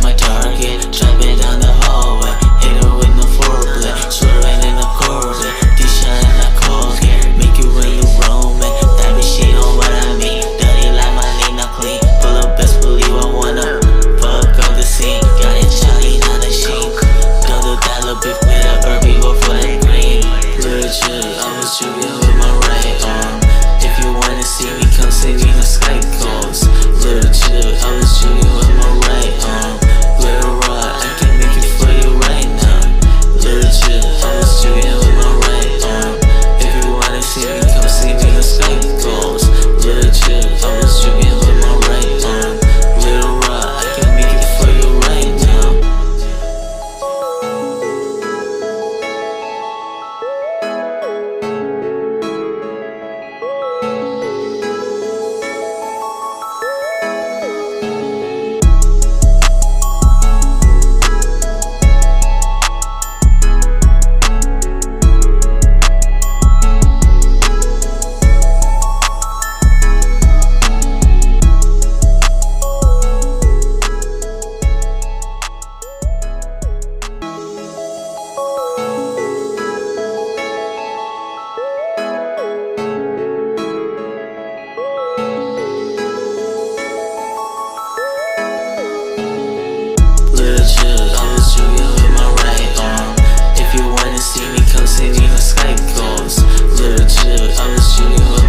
my target. Dropping down the hallway, hit her with no foreplay. Swerving in the Corvette, D-shot in the Colgate. Make you really roman, that bitch she know what I mean. Dirty like my lean, not clean. Pull up, best believe I wanna fuck up the scene. Got it Charlie, not a sheep. Don't do that little beef with a Herbie, go for that green. Little chill, I was shooting with my right arm. If you wanna see me, come see me in the sky calls. Little chill, I was shooting with my right arm. Little raw, I can make it for you right now. Little chill, I was shooting with my right arm. If you wanna see me, come see me in the sky calls. Little chill, I was shooting with my right arm. Little raw, I can make it for you right now. Little chill, I was shooting with my right arm. If you wanna see me, come see me in the sky calls. Little chill, I was shooting with